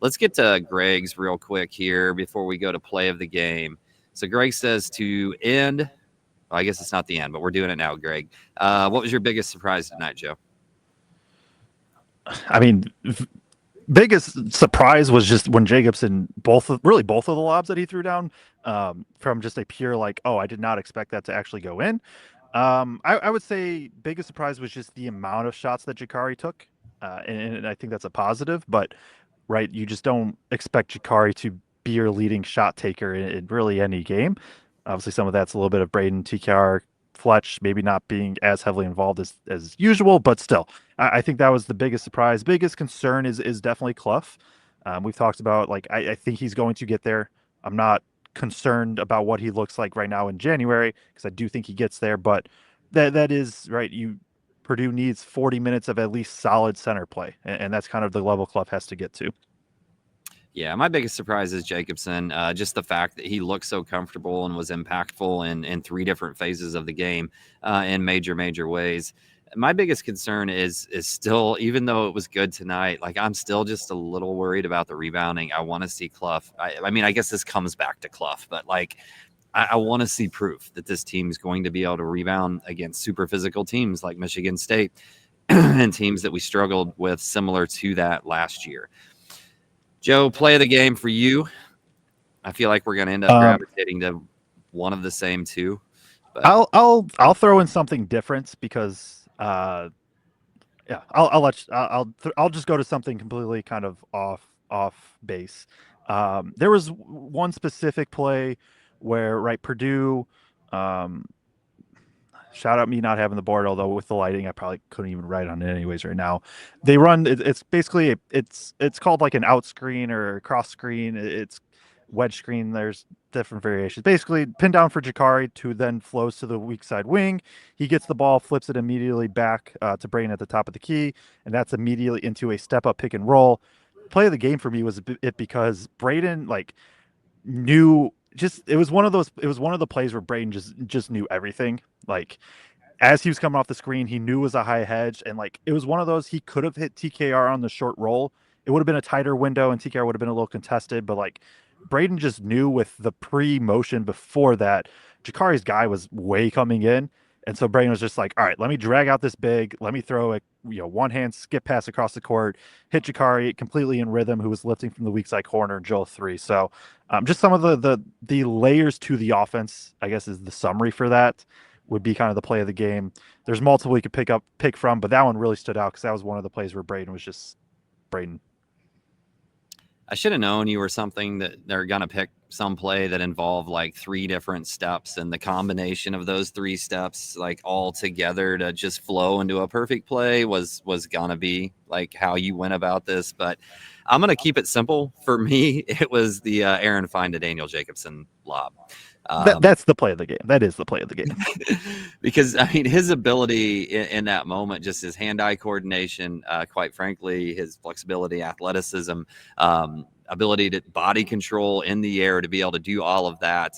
Let's get to Greg's real quick here before we go to play of the game. So Greg says to end. Well, I guess it's not the end, but we're doing it now, Greg. What was your biggest surprise tonight, Joe? I mean, biggest surprise was just when Jacobson both of the lobs that he threw down from just a pure like, oh, I did not expect that to actually go in. I would say biggest surprise was just the amount of shots that Jakari took, and I think that's a positive. But right, you just don't expect Jakari to be your leading shot taker in really any game. Obviously, some of that's a little bit of Braden, TKR, Fletch maybe not being as heavily involved as usual, but still, I think that was the biggest surprise. Biggest concern is definitely Clough. We've talked about like I think he's going to get there. I'm not concerned about what he looks like right now in January because I do think he gets there, but that is right. Purdue needs 40 minutes of at least solid center play, and that's kind of the level Clough has to get to. Yeah, my biggest surprise is Jacobson. Just the fact that he looked so comfortable and was impactful in three different phases of the game in major ways. My biggest concern is still, even though it was good tonight, like I'm still just a little worried about the rebounding. I want to see Clough. I mean, I guess this comes back to Clough, but like I want to see proof that this team is going to be able to rebound against super physical teams like Michigan State and teams that we struggled with similar to that last year. Joe, play of the game for you. I feel like we're going to end up gravitating to one of the same two. But I'll throw in something different because yeah, I'll just go to something completely kind of off base. There was one specific play where right Purdue. Shout out me not having the board, although with the lighting, I probably couldn't even write on it anyways right now. They run it's basically it's called like an out screen or cross screen. It's wedge screen. There's different variations. Basically, pin down for Jakari, who then flows to the weak side wing. He gets the ball, flips it immediately back to Braden at the top of the key, and that's immediately into a step up pick and roll. Play of the game for me was it because Braden like knew just it was one of the plays where Braden just knew everything. Like as he was coming off the screen, he knew it was a high hedge, and like it was one of those he could have hit TKR on the short roll. It would have been a tighter window, and TKR would have been a little contested. But like Braden just knew with the pre-motion before that, Jakari's guy was way coming in, and so Braden was just like, all right, let me drag out this big, let me throw a one hand skip pass across the court, hit Jakari completely in rhythm, who was lifting from the weak side corner, and Joel three. So just some of the layers to the offense, I guess, is the summary for that. Would be kind of the play of the game. There's multiple you could pick from, but that one really stood out because that was one of the plays where Braden was just Braden. I should have known you were something that they're going to pick some play that involved like three different steps, and the combination of those three steps, like all together to just flow into a perfect play was going to be like how you went about this. But I'm going to keep it simple. For me, it was the Aaron Fine to Daniel Jacobson lob. That's the play of the game. That is the play of the game. Because, I mean, his ability in that moment, just his hand-eye coordination, quite frankly, his flexibility, athleticism, ability to body control in the air to be able to do all of that.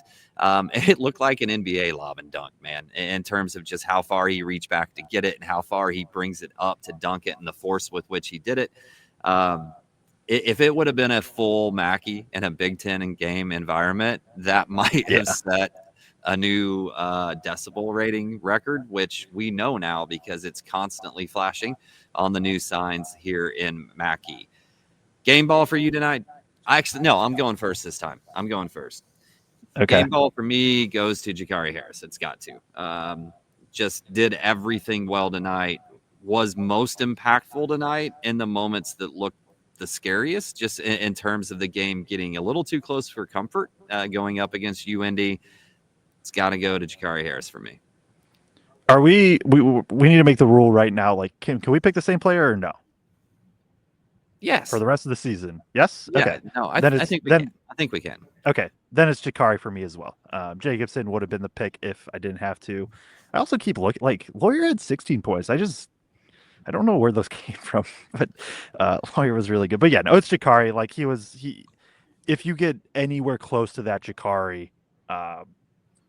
It looked like an NBA lob and dunk, man, in terms of just how far he reached back to get it and how far he brings it up to dunk it and the force with which he did it. If it would have been a full Mackey in a Big Ten game environment, that might have set a new decibel rating record, which we know now because it's constantly flashing on the new signs here in Mackey. Game ball for you tonight? I'm going first this time. I'm going first. Okay. Game ball for me goes to Jakari Harris. It's got to. Just did everything well tonight. Was most impactful tonight in the moments that looked the scariest, just in terms of the game getting a little too close for comfort going up against UIndy. It's got to go to Jakari Harris for me. Are we need to make the rule right now? Like, can we pick the same player or no? Yes. For the rest of the season. Yes. Yeah, okay. No, I think we can. Okay. Then it's Jakari for me as well. Jacobson would have been the pick if I didn't have to. I also keep looking. Like Lawyer had 16 points. I don't know where those came from, but Lawyer was really good. But yeah, no, it's Jakari. Like he. If you get anywhere close to that Jakari,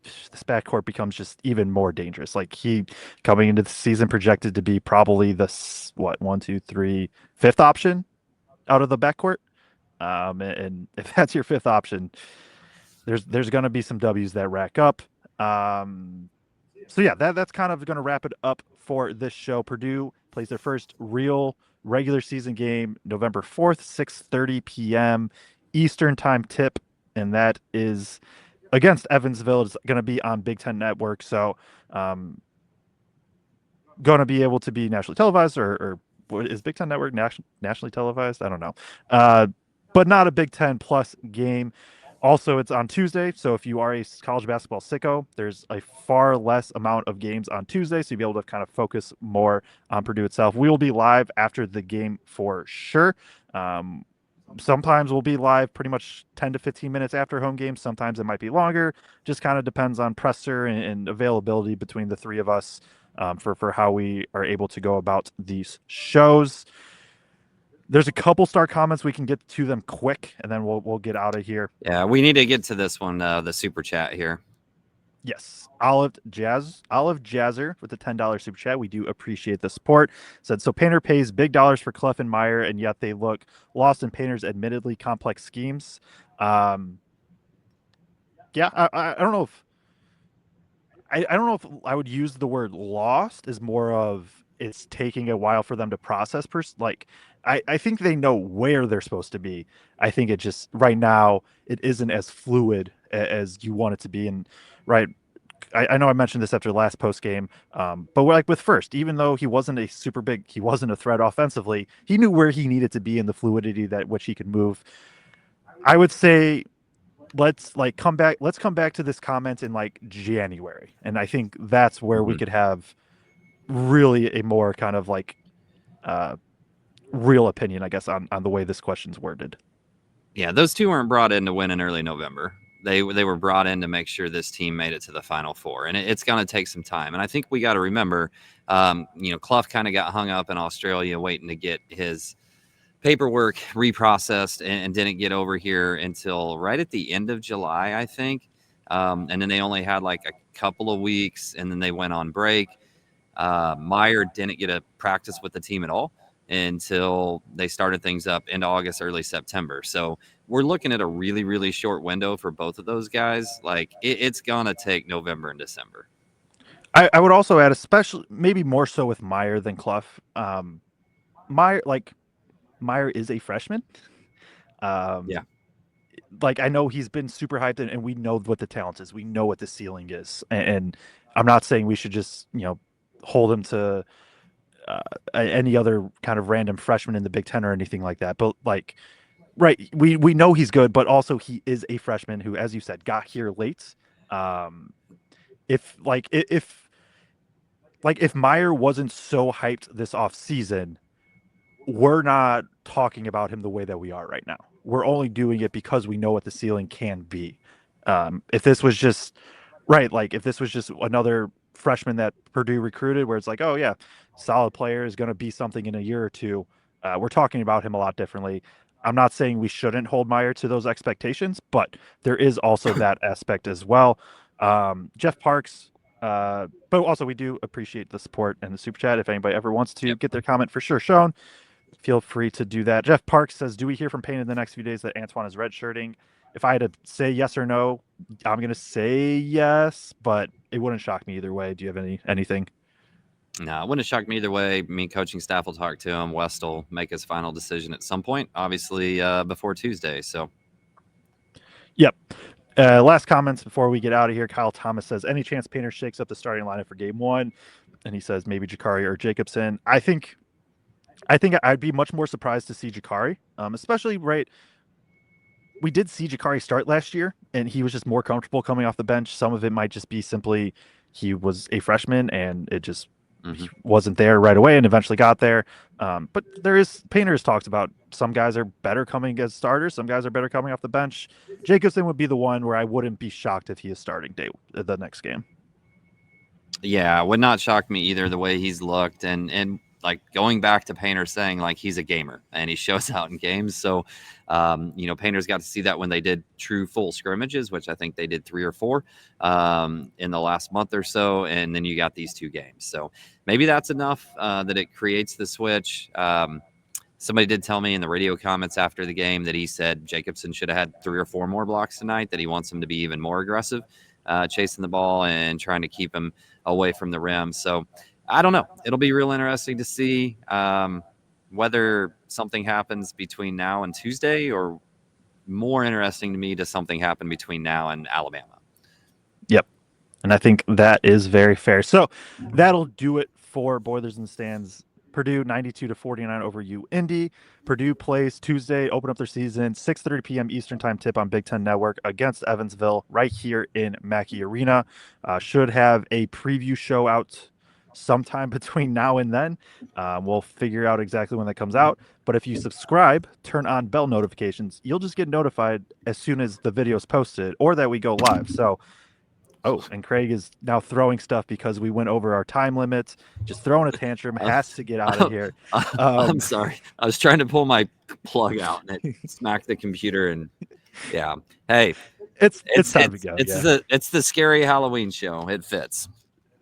this backcourt becomes just even more dangerous. Like he coming into the season projected to be probably the 5th option out of the backcourt. And if that's your fifth option, there's going to be some W's that rack up. Um, so yeah, that's kind of going to wrap it up for this show. Purdue plays their first real regular season game November 4th, 6:30 p.m. Eastern time tip, and that is against Evansville. It's going to be on Big Ten Network, so um, going to be able to be nationally televised, or what is Big Ten Network nationally televised? I don't know, uh, but not a Big Ten plus game. Also, it's on Tuesday, so if you are a college basketball sicko, there's a far less amount of games on Tuesday, so you'll be able to kind of focus more on Purdue itself. We will be live after the game for sure. Um, Sometimes we'll be live pretty much 10 to 15 minutes after home game. Sometimes it might be longer. Just kind of depends on presser and availability between the three of us for how we are able to go about these shows. There's a couple star comments. We can get to them quick, and then we'll get out of here. Yeah, we need to get to this one, the super chat here. Yes. Olive Jazzer with the $10 super chat. We do appreciate the support. Said, so Painter pays big dollars for Clough and Meyer, and yet they look lost in Painter's admittedly complex schemes. Yeah, I don't know if I don't know if I would use the word lost as more of it's taking a while for them to process. Like, I think they know where they're supposed to be. I think it just right now it isn't as fluid as you want it to be. And right, I know I mentioned this after the last post game, but we're like with First, even though he wasn't he wasn't a threat offensively, he knew where he needed to be in the fluidity that which he could move. I would say let's come back to this comment in like January, and I think that's where we could have really a more kind of like uh real opinion, I guess, on the way this question's worded. Yeah, those two weren't brought in to win in early November. They were brought in to make sure this team made it to the Final Four, and it's going to take some time. And I think we got to remember, Clough kind of got hung up in Australia waiting to get his paperwork reprocessed and didn't get over here until right at the end of July, I think. And then they only had like a couple of weeks, and then they went on break. Meyer didn't get a practice with the team at all until they started things up in August, early September. So we're looking at a really, really short window for both of those guys. Like it's going to take November and December. I would also add, especially maybe more so with Meyer than Clough. Meyer is a freshman. Yeah. Like I know he's been super hyped, and we know what the talent is. We know what the ceiling is, and I'm not saying we should just hold him to any other kind of random freshman in the Big Ten or anything like that. But like, right, we know he's good, but also he is a freshman who, as you said, got here late. If Meyer wasn't so hyped this off season, we're not talking about him the way that we are right now. We're only doing it because we know what the ceiling can be. If this was just if this was just another freshman that Purdue recruited, where it's like, oh yeah, solid player is going to be something in a year or two, we're talking about him a lot differently. I'm not saying we shouldn't hold Meyer to those expectations, but there is also that aspect as well. Jeff Parks, but also we do appreciate the support and the super chat. If anybody ever wants to get their comment for sure shown, feel free to do that. Jeff Parks says, do we hear from Payne in the next few days that Antoine is redshirting? If I had to say yes or no, I'm going to say yes, but it wouldn't shock me either way. Do you have anything? No, it wouldn't shock me either way. Me coaching staff will talk to him. West will make his final decision at some point, obviously before Tuesday. So, yep. Last comments before we get out of here. Kyle Thomas says, any chance Painter shakes up the starting lineup for game one? And he says maybe Jakari or Jacobson. I think I'd be much more surprised to see Jakari, especially we did see Jakari start last year, and he was just more comfortable coming off the bench. Some of it might just be simply he was a freshman, and it just he wasn't there right away, and eventually got there. But Painter has talked about some guys are better coming as starters, some guys are better coming off the bench. Jacobson would be the one where I wouldn't be shocked if he is starting the next game. Yeah, would not shock me either the way he's looked, and like going back to Painter saying like he's a gamer and he shows out in games. So, Painter's got to see that when they did true full scrimmages, which I think they did 3 or 4 in the last month or so, and then you got these 2 games. So maybe that's enough that it creates the switch. Somebody did tell me in the radio comments after the game that he said Jacobson should have had 3 or 4 more blocks tonight, that he wants him to be even more aggressive, chasing the ball and trying to keep him away from the rim. So I don't know. It'll be real interesting to see whether something happens between now and Tuesday, or more interesting to me, does something happen between now and Alabama? Yep. And I think that is very fair. So that'll do it for Boilers in the Stands. Purdue 92-49 over UIndy. Purdue plays Tuesday, open up their season, 6:30 p.m. Eastern Time tip on Big Ten Network against Evansville right here in Mackey Arena. Should have a preview show out sometime between now and then. We'll figure out exactly when that comes out. But if you subscribe, turn on bell notifications, you'll just get notified as soon as the video is posted or that we go live. So oh, and Kraig is now throwing stuff because we went over our time limits. Just throwing a tantrum, has to get out of here. I'm sorry. I was trying to pull my plug out and it smacked the computer. And yeah, hey, it's time to go. It's the scary Halloween show. It fits.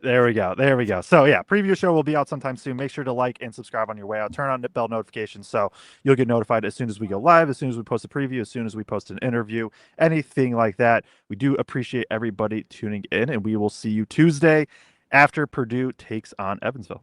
There we go. There we go. So yeah, preview show will be out sometime soon. Make sure to like and subscribe on your way out. Turn on the bell notifications so you'll get notified as soon as we go live, as soon as we post a preview, as soon as we post an interview, anything like that. We do appreciate everybody tuning in, and we will see you Tuesday after Purdue takes on Evansville.